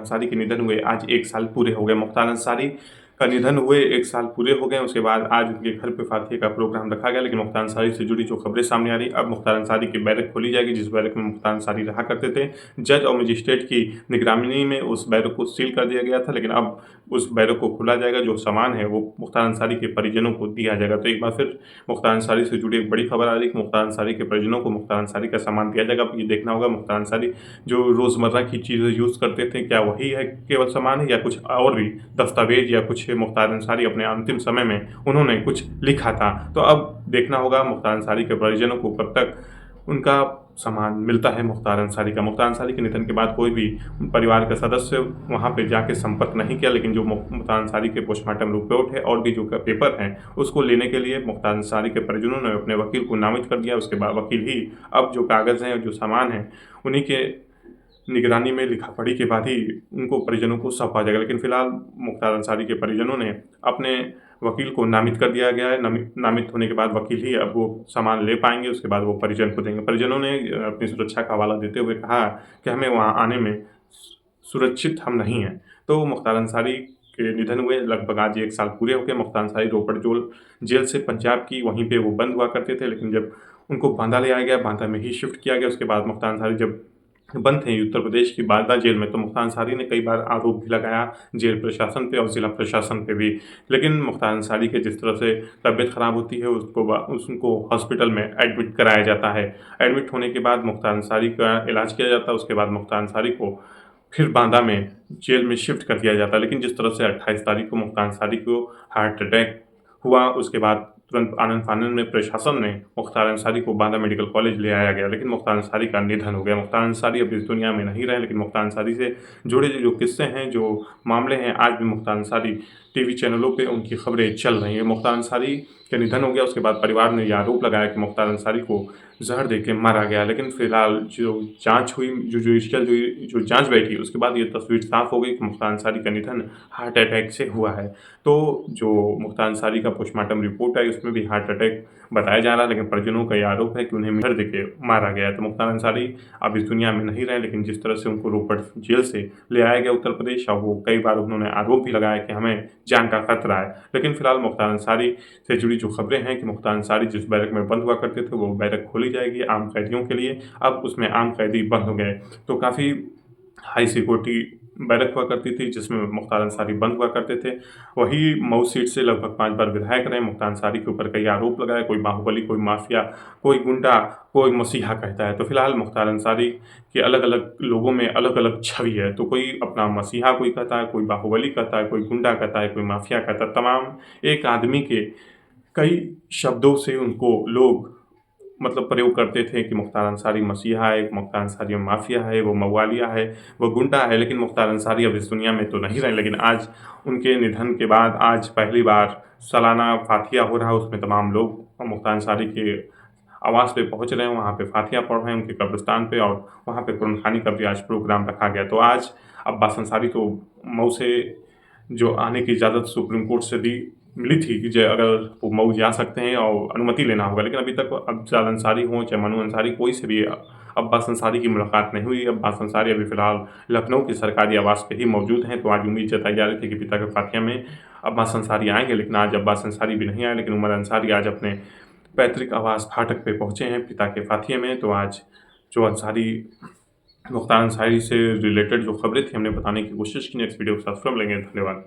अंसारी के निधन हुए आज 1 साल पूरे हो गए। मुख्तार अंसारी का निधन हुए 1 साल पूरे हो गए, उसके बाद आज उनके घर पे फ़ातिहा का प्रोग्राम रखा गया। लेकिन मुख्तार अंसारी से जुड़ी जो खबरें सामने आ रही, अब मुख्तार अंसारी की बैरक खोली जाएगी, जिस बैरक में मुख्तार अंसारी रहा करते थे। जज और मजिस्ट्रेट की निगरानी में उस बैरक को सील कर दिया गया था, लेकिन अब उस बैरक को खोला जाएगा। जो सामान है वो मुख्तार अंसारी के परिजनों को दिया जाएगा। तो एक बार फिर मुख्तार अंसारी से जुड़ी एक बड़ी खबर आ रही है कि मुख्तार अंसारी के परिजनों को मुख्तार अंसारी का सामान दिया जाएगा। अब ये देखना होगा मुख्तार अंसारी जो रोज़मर्रा की चीज़ें यूज़ करते थे, क्या वही है केवल सामान है या कुछ और भी दस्तावेज या कुछ मुख्तार अंसारी अपने अंतिम समय में उन्होंने कुछ लिखा था। तो अब देखना होगा मुख्तार अंसारी के परिजनों को कब तक उनका सामान मिलता है मुख्तार अंसारी का। मुख्तार अंसारी के निधन के बाद कोई भी परिवार का सदस्य वहाँ पे जाके संपर्क नहीं किया, लेकिन जो मुख्तार अंसारी के पोस्टमार्टम रिपोर्ट है और भी जो पेपर हैं उसको लेने के लिए मुख्तार अंसारी के परिजनों ने अपने वकील को नामित कर दिया। उसके बाद वकील ही अब जो कागज़ हैं, जो सामान है, उन्हीं के निगरानी में लिखा-पढ़ी के बाद ही उनको परिजनों को सौंपा जाएगा। लेकिन फ़िलहाल मुख्तार अंसारी के परिजनों ने अपने वकील को नामित कर दिया गया है। नामित होने के बाद वकील ही अब वो सामान ले पाएँगे, उसके बाद वो परिजन को देंगे। परिजनों ने अपनी सुरक्षा का हवाला देते हुए कहा कि हमें वहाँ आने में सुरक्षित हम नहीं हैं। तो मुख्तार अंसारी के निधन हुए लगभग आज 1 साल पूरे हो गए। मुख्तार अंसारी रोपड़ जेल से पंजाब की वहीं पे वो बंद हुआ करते थे, लेकिन जब उनको बांदा ले आया गया, बांदा में ही शिफ्ट किया गया। उसके बाद मुख्तार अंसारी जब बंद थे उत्तर प्रदेश की बांदा जेल में, तो मुख्तार अंसारी ने कई बार आरोप भी लगाया जेल प्रशासन पे और ज़िला प्रशासन पे भी। लेकिन मुख्तार अंसारी के जिस तरह से तबीयत ख़राब होती है उनको हॉस्पिटल में एडमिट कराया जाता है। एडमिट होने के बाद मुख्तार अंसारी का इलाज किया जाता है। उसके बाद मुख्तार अंसारी को फिर बांदा में जेल में शिफ्ट कर दिया जाता है। लेकिन जिस तरह से 28 तारीख को मुख्तार अंसारी को हार्ट अटैक हुआ, उसके बाद तुरंत आनन-फानन में प्रशासन ने मुख्तार अंसारी को बांदा मेडिकल कॉलेज ले आया गया, लेकिन मुख्तार अंसारी का निधन हो गया। मुख्तार अंसारी अब इस दुनिया में नहीं रहे, लेकिन मुख्तार अंसारी से जुड़े जो किस्से हैं, जो मामले हैं, आज भी मुख्तार अंसारी टीवी चैनलों पे उनकी खबरें चल रही हैं। मुख्तार अंसारी का निधन हो गया, उसके बाद परिवार ने ये आरोप लगाया कि मुख्तार अंसारी को ज़हर देके मारा गया। लेकिन फ़िलहाल जो जाँच हुई, जुडिशियल जो जाँच बैठी, उसके बाद ये तस्वीर साफ़ हो गई कि मुख्तार अंसारी का निधन हार्ट अटैक से हुआ है। तो जो मुख्तार अंसारी का पोस्टमार्टम रिपोर्ट आई, उसमें भी हार्ट अटैक बताया जा रहा है, लेकिन परिजनों का ये आरोप है कि उन्हें ज़हर देके मारा गया है। तो मुख्तार अंसारी अब इस दुनिया में नहीं रहे, लेकिन जिस तरह से उनको रोपड़ जेल से ले आया गया उत्तर प्रदेश, और वो कई बार उन्होंने आरोप भी लगाया कि हमें जान का खतरा है। लेकिन फ़िलहाल मुख्तार अंसारी से जुड़ी जो खबरें हैं कि मुख्तार अंसारी जिस बैरक में बंद हुआ करते थे, वो बैरक खोली जाएगी आम कैदियों के लिए। अब उसमें आम कैदी बंद हो गए। तो काफ़ी हाई सिक्योरिटी बैरक हुआ करती थी, जिसमें मुख्तार अंसारी बंद हुआ करते थे। वही मऊ सीट से लगभग 5 बार विधायक रहे। मुख्तार अंसारी के ऊपर कई आरोप लगाए, कोई बाहुबली, कोई माफिया, कोई गुंडा, कोई मसीहा कहता है। तो फिलहाल मुख्तार अंसारी के अलग-अलग लोगों में अलग-अलग छवि है। तो कोई अपना मसीहा कोई कहता है, कोई बाहुबली कहता है, कोई गुंडा कहता है, कोई माफिया कहता है। तमाम एक आदमी के कई शब्दों से उनको लोग मतलब प्रयोग करते थे कि मुख्तार अंसारी मसीहा है, मुख्तार अंसारी माफिया है, वो मवालिया है, वो गुंडा है। लेकिन मुख्तार अंसारी अब इस दुनिया में तो नहीं रहे। लेकिन आज उनके निधन के बाद आज पहली बार सालाना फ़ातिहा हो रहा है, उसमें तमाम लोग मुख्तार अंसारी के आवास पे पहुँच रहे हैं, वहाँ पे फ़ातिहा पढ़ रहे हैं उनके कब्रिस्तान पे, और वहाँ पे कुरान ख़ानी का भी आज प्रोग्राम रखा गया। तो आज अब्बास अंसारी को मऊ से जो आने की इजाज़त सुप्रीम कोर्ट से दी मिली थी कि जो अगर वो मऊ जा सकते हैं और अनुमति लेना होगा। लेकिन अभी तक अफ़ज़ल अंसारी हों चाहे मनु अंसारी, कोई से भी अब्बास अंसारी की मुलाकात नहीं हुई। अब्बास अंसारी अभी फ़िलहाल लखनऊ के सरकारी आवास पे ही मौजूद हैं। तो आज उम्मीद जताई जा रही थी कि पिता के फ़ातिहा में अब्बास अंसारी आएँगे, लेकिन आज अब्बास अंसारी भी नहीं आए। लेकिन उमर अंसारी आज अपने पैतृक आवास फाटक पे पहुँचे हैं पिता के फ़ातिहे में। तो आज जो अंसारी मुख्तार अंसारी से रिलेटेड जो खबरें थी, हमने बताने की कोशिश की। नेक्स्ट वीडियो के साथ फिर मिलेंगे। धन्यवाद।